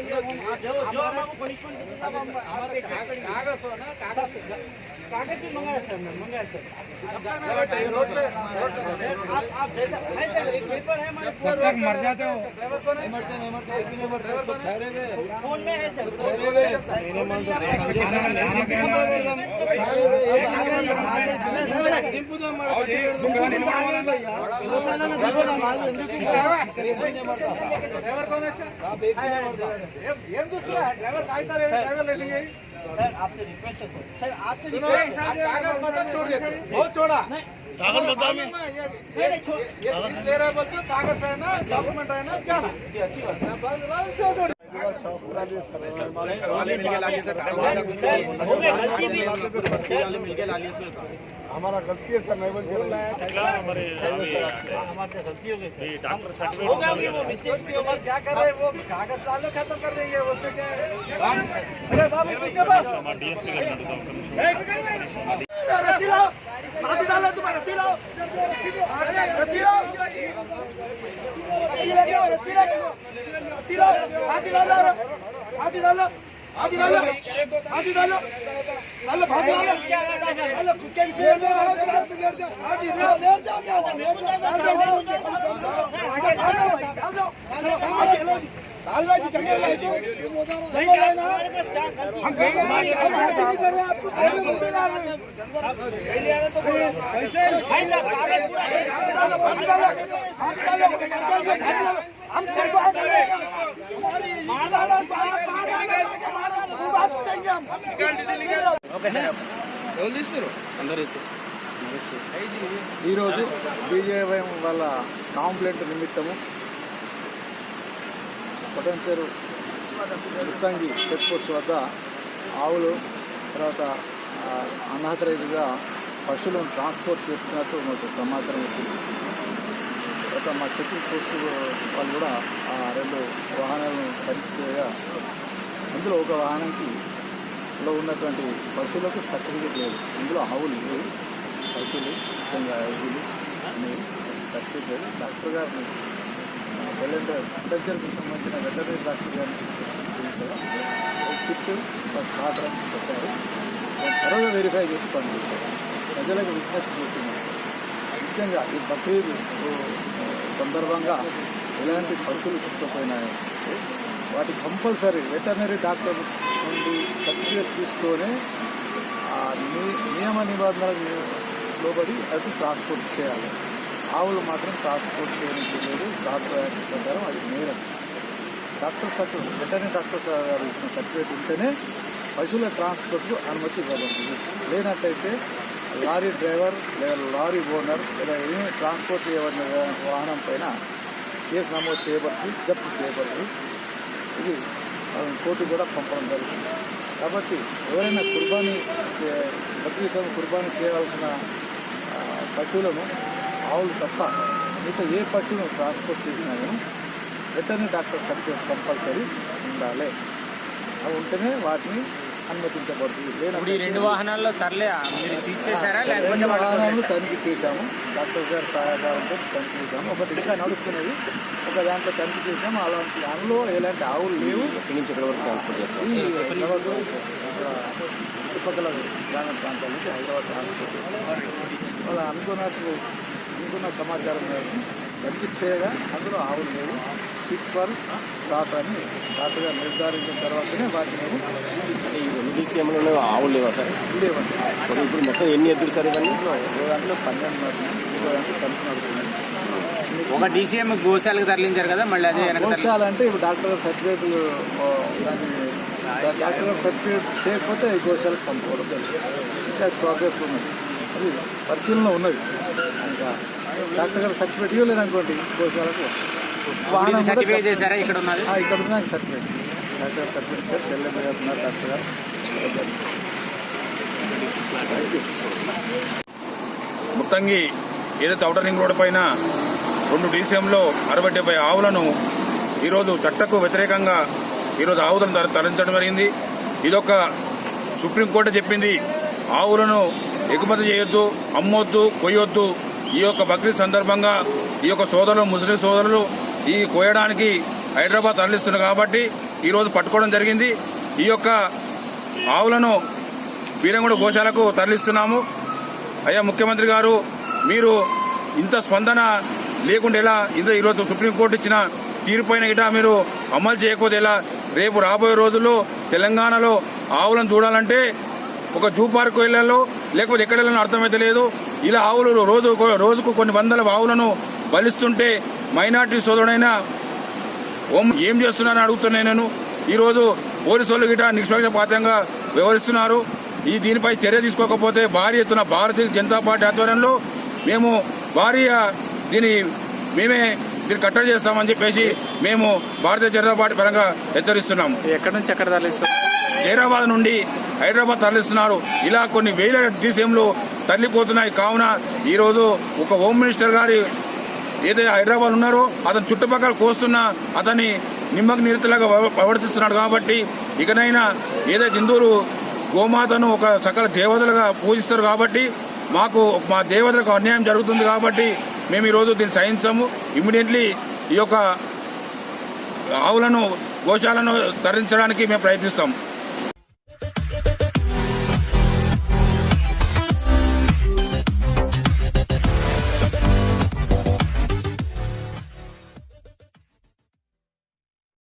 जो हमको पनिशमेंट देते हैं हमारे कागज हो ना कागज भी मंगाया सर हमने मंगाया सर आप जैसा है सर एक पेपर है हमारे कब तक मर जाते हो ड्राइवर को नहीं मरते ठहरे हुए फोन में है सर ड्राइवर कौन है इसका ड्राइवर ड्राइवर लेंगे सर आपसे रिक्वेस्ट है सर आपसे कागज मत छोड़ देते बहुत छोड़ा कागज बताओ ये दे रहा है बोलते कागज है ना डॉक्यूमेंट है ना क्या अच्छी बात है बस हमारा गलती है सर नहीं बोल हमारे गलती हो गई सर डॉक्टर सर्टिफिकेट होगा भी वो मिस्टेक भी होगा क्या कर रहे हैं वो कागज डालो खत्म कर देंगे उसमें क्या है अरे बाबू किसके पास रस्सी लाओ माफी डालो तुम्हारा रस्सी लाओ रस्सी लाओ रस्सी लाओ हाथी डालो हाथी डालो हाथी डालो हाथी डालो डालो भाग डालो डालो कुत्ते की फेर दे हाथी लेट जाओ डाल भाई जंगल लाए तो सही है ना हम कहीं मार कर रहे हैं आपको पहले आ रहे हैं पहले आ रहे तो कैसे भाई साहब कागज पूरा हम कोई बात नहीं मार डालो बात करेंगे हम ఓకే సార్ ఎవరు తీస్తారు అందరూ ఈరోజు బీజేవైఎం వాళ్ళ కాంప్లైంట్ నిమిత్తము కొట్టంపేరు ముత్తంగి చెక్ పోస్ట్ వద్ద ఆవులు తర్వాత అన్ఆథరైజ్డ్గా పశువులను ట్రాన్స్పోర్ట్ చేస్తున్నట్టు మాకు సమాచారం వచ్చింది. తర్వాత మా చెకింగ్ పోస్టు వాళ్ళు కూడా ఆ 2 వాహనాలను తనిఖీ చేయగా అందులో ఒక వాహనానికి లో ఉన్నటువంటి పశువులకు సర్టిఫికేట్ లేదు. ఇందులో ఆవులు లేవు, పశువులు ముఖ్యంగా ఆవులు అనేవి సర్టిఫికేట్ లేదు. డాక్టర్ గారిని అగ్రికల్చర్కి సంబంధించిన వెటర్నరీ డాక్టర్ గారిని కిట్ పాత్ర చెప్పారు. త్వరగా వెరిఫై చేసి పనిచేస్తారు. ప్రజలకు విజ్ఞప్తి చేస్తున్నారు. ముఖ్యంగా ఈ బక్రీద్ సందర్భంగా ఎలాంటి పశువులు తీసుకుపోయినాయి వాటి కంపల్సరీ వెటర్నరీ డాక్టర్ నుండి సర్టిఫికేట్ తీసుకొని నియమ నిబంధనలకు లోబడి అది ట్రాన్స్పోర్ట్ చేయాలి. ఆవులు మాత్రం ట్రాన్స్పోర్ట్ చేయడానికి లేదు. డాక్టర్ యాక్ట్ ప్రకారం అది నేరం. డాక్టర్ సర్టిఫికేట్ వెటర్నరీ డాక్టర్ గారు ఇచ్చిన సర్టిఫికేట్ ఉంటేనే పశువుల ట్రాన్స్పోర్ట్కు అనుమతి ఇవ్వబడుతుంది. లేనట్టయితే లారీ డ్రైవర్ లేదా లారీ ఓనర్ లేదా ఏమీ ట్రాన్స్పోర్ట్ చేయబడిన వాహనం పైన కేసు నమోదు చేయబడుతుంది, జప్తు చేయబడుతుంది. ఇది కోర్టు కూడా పంపడం జరుగుతుంది. కాబట్టి ఎవరైనా బక్రీద్ కుర్బానీ చేయవలసిన పశువులను ఆవులు తప్ప మిగతా ఏ పశువులను ట్రాన్స్పోర్ట్ చేసినా కానీ వెటర్నరీ డాక్టర్ సర్టిఫికేట్ కంపల్సరీ ఉండాలి. అవి ఉంటేనే వాటిని అనుమతించబడుతుంది. ఇప్పుడు ఈ 2 వాహనాల్లో మీరు సీజ్ చేశారా లేకపోతే వాహనాలను తనిఖీ చేశాము. డాక్టర్ గారి సహాయకారంతో తనిఖీ చేశాము. ఒకటి ఇంకా నడుస్తున్నది, ఒక దాంట్లో తనిఖీ చేశాము. అలాంటి దానిలో ఎలాంటి ఆవులు లేవు. చుట్టుపక్కల గ్రామీణ ప్రాంతాల నుంచి హైదరాబాద్ ట్రాన్స్పోర్ట్ వాళ్ళు అనుకున్న సమాచారం మేరకు తనిఖీ చేయగా అందులో ఆవులు లేవు. ఫిట్ ఫర్ స్టార్ట్ అని డాక్టర్ గారు నిర్ధారించిన తర్వాతనే వాటిని డీసీఎంలో ఆవులు లేవా సార్? లేవండి. ఇప్పుడు మొత్తం ఎన్ని ఎద్దులు సార్ ఇవన్నీ? దాంట్లో 12 నడుస్తున్నాయి, దాంట్లో తనిఖీ నడుస్తున్నాయి. ఒక డీసీఎం గోశాలకు తరలించారు కదా, మళ్ళీ అదే గోశాల అంటే ఇప్పుడు డాక్టర్ గారు సర్టిఫికేట్ డాక్టర్ గారు సర్టిఫికేట్ చేయకపోతే గోశాలకు పంపుకోవడం జరుగుతుంది. ఇంకా ప్రోగ్రెస్ ఉన్నది, అది పరిశీలనలో ఉన్నది. ఇంకా డాక్టర్ గారు సర్టిఫికేట్ ఇవ్వలేదు అనుకోండి గోశాలకు సర్టిఫికేట్ చేశారా? ఇక్కడ ఉన్నది ఇక్కడ ఉన్న సర్టిఫికేట్ డాక్టర్ గారు సర్టిఫికేట్ చెల్లెన్నారు డాక్టర్ గారు. ముత్తంగి ఏదైతే ఔటర్ రింగ్ రోడ్డు పైన 2 డీసీఎంలో 60-70 ఆవులను ఈరోజు చట్టకు వ్యతిరేకంగా ఈరోజు ఆవులను తరలించడం జరిగింది. ఇదొక సుప్రీంకోర్టు చెప్పింది, ఆవులను ఎగుమతి చేయొద్దు, అమ్మొద్దు, కొయ్యొద్దు. ఈ యొక్క బక్రీద్ సందర్భంగా ఈ యొక్క సోదరులు ముస్లిం సోదరులు ఈ కోయడానికి హైదరాబాద్ తరలిస్తున్నారు కాబట్టి ఈరోజు పట్టుకోవడం జరిగింది. ఈ యొక్క ఆవులను బీరంగూడ గోశాలకు తరలిస్తున్నాము. అయ్యా ముఖ్యమంత్రి గారు, మీరు ఇంత స్పందన లేకుండా ఎలా, ఈరోజు సుప్రీంకోర్టు ఇచ్చిన తీర్పైన గిట మీరు అమలు చేయకపోతే ఎలా? రేపు రాబోయే రోజుల్లో తెలంగాణలో ఆవులను చూడాలంటే ఒక జూ పార్క్ వెళ్ళాలో లేకపోతే ఎక్కడ వెళ్ళాలో అర్థమైతే లేదు. ఇలా ఆవులు రోజుకు కొన్ని వందల ఆవులను బలిస్తుంటే మైనార్టీ సోదరుడైన ఏం చేస్తున్నారని అడుగుతున్నాను నేను. ఈరోజు పోలీసు వాళ్ళు గిట నిష్పక్షపాతంగా వ్యవహరిస్తున్నారు. దీనిపై చర్య తీసుకోకపోతే భారీ ఎత్తున భారతీయ జనతా పార్టీ ఆధ్వర్యంలో మేము మేమే దీన్ని కట్టడి చేస్తామని చెప్పేసి మేము భారతీయ జనతా పార్టీ పరంగా హెచ్చరిస్తున్నాము. ఎక్కడి నుంచి ఎక్కడ తరలిస్తాం? హైదరాబాద్ నుండి హైదరాబాద్ తరలిస్తున్నారు. ఇలా కొన్ని వేల డీసీఎంలు తరలిపోతున్నాయి. కావున ఈరోజు ఒక హోమ్ మినిస్టర్ గారి ఏదైతే హైదరాబాద్ ఉన్నారో అతను చుట్టుపక్కల కోస్తున్న అతన్ని నిమ్మకు నీరులాగా ప్రవర్తిస్తున్నాడు. కాబట్టి ఇకనైనా ఏదైతే హిందువులు గోమాతను ఒక సకల దేవతలుగా పూజిస్తారు కాబట్టి మా దేవతలకు అన్యాయం జరుగుతుంది కాబట్టి మేము ఈరోజు దీన్ని సహించాము. ఇమ్మీడియట్లీ ఈ యొక్క ఆవులను గోశాలను తరలించడానికి మేము ప్రయత్నిస్తాం.